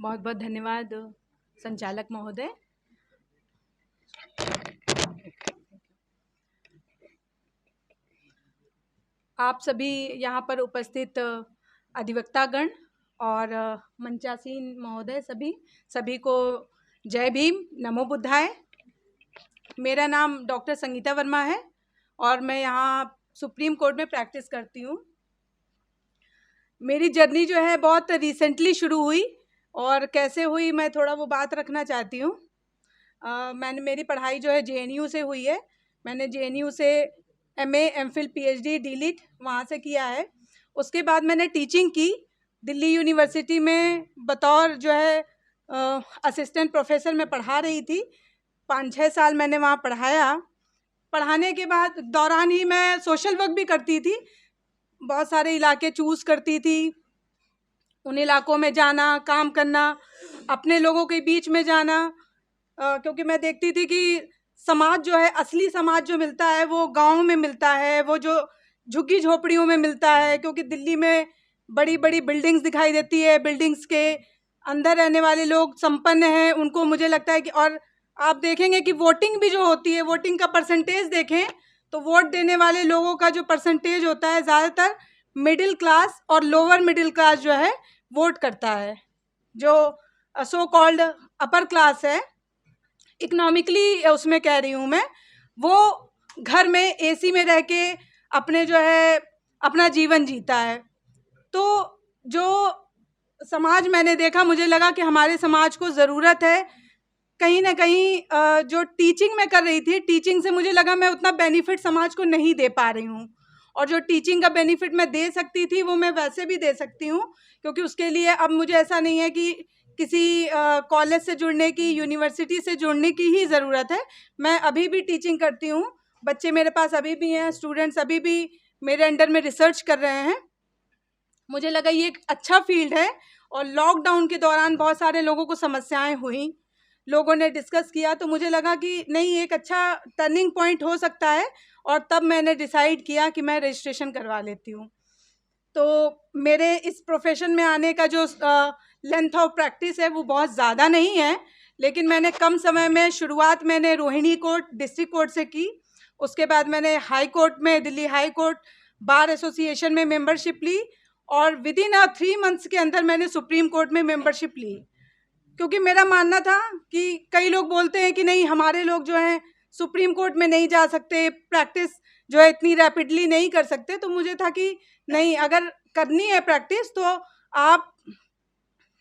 बहुत बहुत धन्यवाद संचालक महोदय। आप सभी यहाँ पर उपस्थित अधिवक्तागण और मंचासीन महोदय सभी को जय भीम, नमो बुद्धाय। मेरा नाम डॉक्टर संगीता वर्मा है और मैं यहाँ सुप्रीम कोर्ट में प्रैक्टिस करती हूँ। मेरी जर्नी जो है बहुत रिसेंटली शुरू हुई और कैसे हुई मैं थोड़ा वो बात रखना चाहती हूँ। मेरी पढ़ाई जो है JNU से हुई है। मैंने JNU से MA, MPhil, PhD, DLit वहाँ से किया है। उसके बाद मैंने टीचिंग की दिल्ली यूनिवर्सिटी में बतौर जो है असिस्टेंट प्रोफेसर में पढ़ा रही थी। 5-6 साल मैंने वहाँ पढ़ाया। पढ़ाने के बाद दौरान ही मैं सोशल वर्क भी करती थी। बहुत सारे इलाके चूज़ करती थी, उन इलाकों में जाना, काम करना, अपने लोगों के बीच में जाना, क्योंकि मैं देखती थी कि समाज जो है, असली समाज जो मिलता है वो गाँव में मिलता है, वो जो झुग्गी झोपड़ियों में मिलता है। क्योंकि दिल्ली में बड़ी बड़ी बिल्डिंग्स दिखाई देती है, बिल्डिंग्स के अंदर रहने वाले लोग संपन्न हैं, उनको मुझे लगता है कि, और आप देखेंगे कि वोटिंग भी जो होती है, वोटिंग का परसेंटेज देखें तो वोट देने वाले लोगों का जो परसेंटेज होता है ज़्यादातर मिडिल क्लास और लोअर मिडिल क्लास जो है वोट करता है। जो सो कॉल्ड अपर क्लास है, इकोनॉमिकली उसमें कह रही हूँ मैं, वो घर में AC में रह के अपने जो है अपना जीवन जीता है। तो जो समाज मैंने देखा, मुझे लगा कि हमारे समाज को ज़रूरत है कहीं ना कहीं जो टीचिंग मैं कर रही थी, टीचिंग से मुझे लगा मैं उतना बेनिफिट समाज को नहीं दे पा रही हूँ, और जो टीचिंग का बेनिफिट मैं दे सकती थी वो मैं वैसे भी दे सकती हूँ। क्योंकि उसके लिए अब मुझे ऐसा नहीं है कि किसी कॉलेज से जुड़ने की, यूनिवर्सिटी से जुड़ने की ही ज़रूरत है। मैं अभी भी टीचिंग करती हूँ, बच्चे मेरे पास अभी भी हैं, स्टूडेंट्स अभी भी मेरे अंडर में रिसर्च कर रहे हैं। मुझे लगा ये एक अच्छा फील्ड है। और लॉकडाउन के दौरान बहुत सारे लोगों को समस्याएं हुई, लोगों ने डिस्कस किया, तो मुझे लगा कि नहीं, एक अच्छा टर्निंग पॉइंट हो सकता है। और तब मैंने डिसाइड किया कि मैं रजिस्ट्रेशन करवा लेती हूँ। तो मेरे इस प्रोफेशन में आने का जो लेंथ ऑफ प्रैक्टिस है वो बहुत ज़्यादा नहीं है, लेकिन मैंने कम समय में शुरुआत मैंने रोहिणी कोर्ट डिस्ट्रिक्ट कोर्ट से की। उसके बाद मैंने हाई कोर्ट में, Delhi high court bar association में मेंबरशिप ली, और विद इन 3 मंथ्स के अंदर मैंने सुप्रीम कोर्ट में मेंबरशिप ली। क्योंकि मेरा मानना था कि कई लोग बोलते हैं कि नहीं, हमारे लोग जो हैं सुप्रीम कोर्ट में नहीं जा सकते, प्रैक्टिस जो है इतनी रैपिडली नहीं कर सकते। तो मुझे था कि नहीं, अगर करनी है प्रैक्टिस तो आप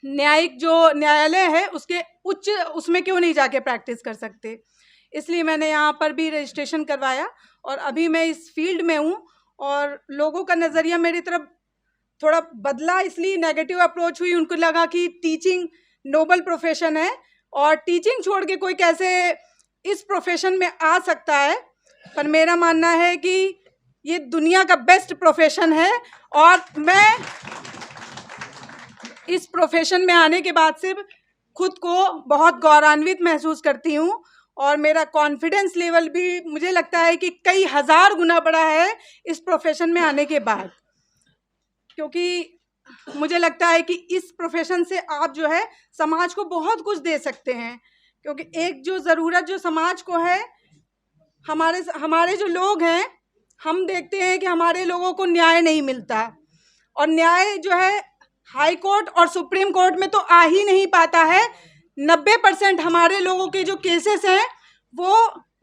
न्यायिक जो न्यायालय है उसके उच्च उसमें क्यों नहीं जाके प्रैक्टिस कर सकते। इसलिए मैंने यहाँ पर भी रजिस्ट्रेशन करवाया और अभी मैं इस फील्ड में हूँ। और लोगों का नज़रिया मेरी तरफ थोड़ा बदला, इसलिए नेगेटिव अप्रोच हुई। उनको लगा कि टीचिंग नोबल प्रोफेशन है और टीचिंग छोड़ के कोई कैसे इस प्रोफेशन में आ सकता है। पर मेरा मानना है कि ये दुनिया का बेस्ट प्रोफेशन है, और मैं इस प्रोफेशन में आने के बाद से खुद को बहुत गौरवान्वित महसूस करती हूँ। और मेरा कॉन्फिडेंस लेवल भी मुझे लगता है कि कई हज़ार गुना बढ़ा है इस प्रोफेशन में आने के बाद। क्योंकि मुझे लगता है कि इस प्रोफेशन से आप जो है समाज को बहुत कुछ दे सकते हैं। क्योंकि एक जो ज़रूरत जो समाज को है, हमारे जो लोग हैं, हम देखते हैं कि हमारे लोगों को न्याय नहीं मिलता, और न्याय जो है हाई कोर्ट और सुप्रीम कोर्ट में तो आ ही नहीं पाता है। 90% हमारे लोगों के जो केसेस हैं वो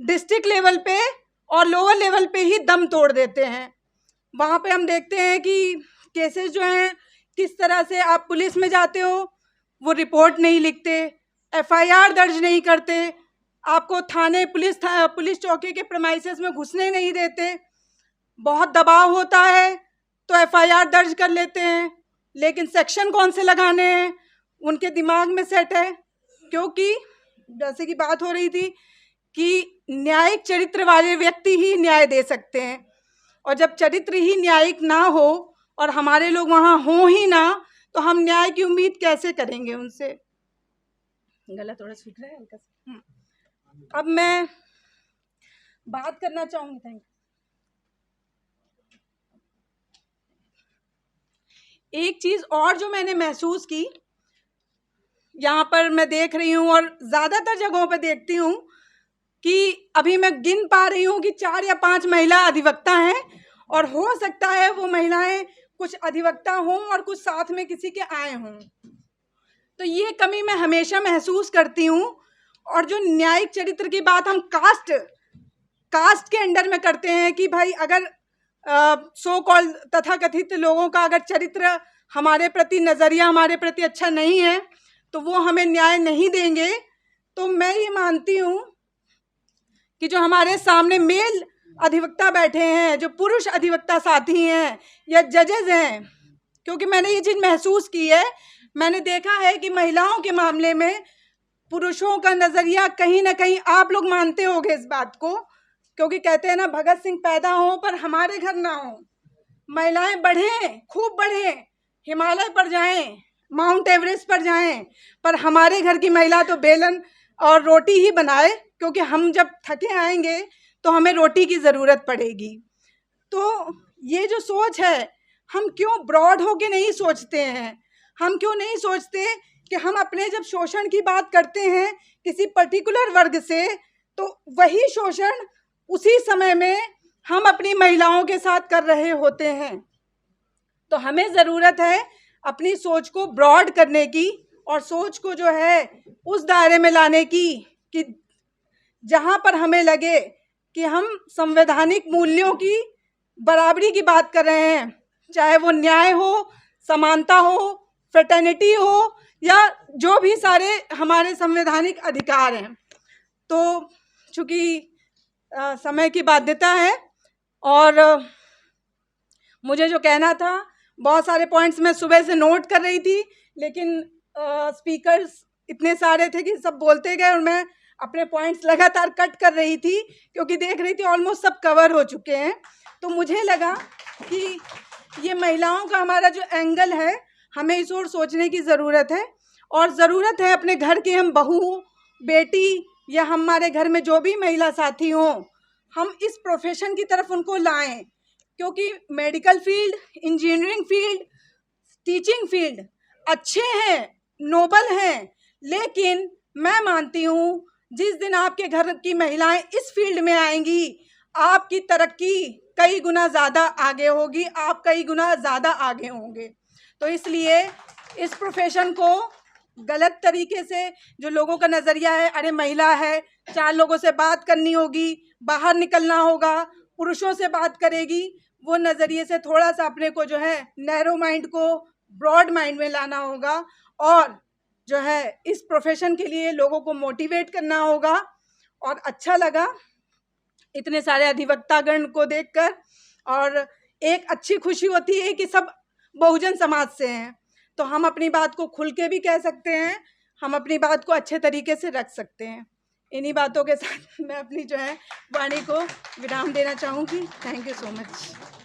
डिस्ट्रिक्ट लेवल पे और लोअर लेवल पे ही दम तोड़ देते हैं। वहाँ पे हम देखते हैं कि केसेस जो हैं, किस तरह से आप पुलिस में जाते हो, वो रिपोर्ट नहीं लिखते, FIR दर्ज नहीं करते, आपको थाने पुलिस चौकी के प्रेमाइसेस में घुसने नहीं देते। बहुत दबाव होता है तो FIR दर्ज कर लेते हैं, लेकिन सेक्शन कौन से लगाने हैं उनके दिमाग में सेट है। क्योंकि जैसे कि बात हो रही थी कि न्यायिक चरित्र वाले व्यक्ति ही न्याय दे सकते हैं, और जब चरित्र ही न्यायिक ना हो और हमारे लोग वहाँ हों ही ना, तो हम न्याय की उम्मीद कैसे करेंगे उनसे। गला थोड़ा सूख रहा है हल्का सा। अब मैं बात करना चाहूँगी, थैंक यू। एक चीज़ और जो मैंने महसूस की, यहाँ पर मैं देख रही हूँ और ज़्यादातर जगहों पर देखती हूँ कि अभी मैं गिन पा रही हूँ कि 4 या 5 महिला अधिवक्ता हैं, और हो सकता है वो महिलाएं कुछ अधिवक्ता हों और कुछ साथ में किसी के आए हों। तो ये कमी मैं हमेशा महसूस करती हूँ। और जो न्यायिक चरित्र की बात हम कास्ट के अंडर में करते हैं कि भाई अगर सो कॉल तथाकथित लोगों का अगर चरित्र हमारे प्रति, नज़रिया हमारे प्रति अच्छा नहीं है तो वो हमें न्याय नहीं देंगे। तो मैं ये मानती हूँ कि जो हमारे सामने मेल अधिवक्ता बैठे हैं, जो पुरुष अधिवक्ता साथी हैं या जजेज हैं, क्योंकि मैंने ये चीज़ महसूस की है, मैंने देखा है कि महिलाओं के मामले में पुरुषों का नज़रिया कहीं ना कहीं, आप लोग मानते होंगे इस बात को, क्योंकि कहते हैं ना भगत सिंह पैदा हो पर हमारे घर ना हो। महिलाएं बढ़ें, खूब बढ़ें, हिमालय पर जाएं, माउंट एवरेस्ट पर जाएं, पर हमारे घर की महिला तो बेलन और रोटी ही बनाए, क्योंकि हम जब थके आएंगे तो हमें रोटी की ज़रूरत पड़ेगी। तो ये जो सोच है, हम क्यों ब्रॉड होके नहीं सोचते हैं? हम क्यों नहीं सोचते कि हम अपने जब शोषण की बात करते हैं किसी पर्टिकुलर वर्ग से, तो वही शोषण उसी समय में हम अपनी महिलाओं के साथ कर रहे होते हैं। तो हमें ज़रूरत है अपनी सोच को ब्रॉड करने की, और सोच को जो है उस दायरे में लाने की कि जहाँ पर हमें लगे कि हम संवैधानिक मूल्यों की बराबरी की बात कर रहे हैं, चाहे वो न्याय हो, समानता हो, फ्रेटर्निटी हो, या जो भी सारे हमारे संवैधानिक अधिकार हैं। तो चूँकि समय की बाध्यता है और मुझे जो कहना था, बहुत सारे पॉइंट्स मैं सुबह से नोट कर रही थी, लेकिन स्पीकर्स इतने सारे थे कि सब बोलते गए और मैं अपने पॉइंट्स लगातार कट कर रही थी, क्योंकि देख रही थी ऑलमोस्ट सब कवर हो चुके हैं। तो मुझे लगा कि ये महिलाओं का हमारा जो एंगल है, हमें इस ओर सोचने की ज़रूरत है, और ज़रूरत है अपने घर की हम बहू, बेटी, या हमारे घर में जो भी महिला साथी हों, हम इस प्रोफेशन की तरफ उनको लाएं, क्योंकि medical field, engineering field, teaching field अच्छे हैं, नोबल हैं, लेकिन मैं मानती हूँ जिस दिन आपके घर की महिलाएं इस फील्ड में आएंगी, आपकी तरक्की कई गुना ज़्यादा आगे होगी, आप कई गुना ज़्यादा आगे होंगे। तो इसलिए इस प्रोफेशन को गलत तरीके से, जो लोगों का नज़रिया है, अरे महिला है, 4 लोगों से बात करनी होगी, बाहर निकलना होगा, पुरुषों से बात करेगी, वो नज़रिए से थोड़ा सा अपने को जो है नैरो माइंड को ब्रॉड माइंड में लाना होगा, और जो है इस प्रोफेशन के लिए लोगों को मोटिवेट करना होगा। और अच्छा लगा इतने सारे अधिवक्तागण को देखकर, और एक अच्छी खुशी होती है कि सब बहुजन समाज से हैं, तो हम अपनी बात को खुल के भी कह सकते हैं, हम अपनी बात को अच्छे तरीके से रख सकते हैं। इन्हीं बातों के साथ मैं अपनी जो है वाणी को विराम देना चाहूँगी। Thank you so much.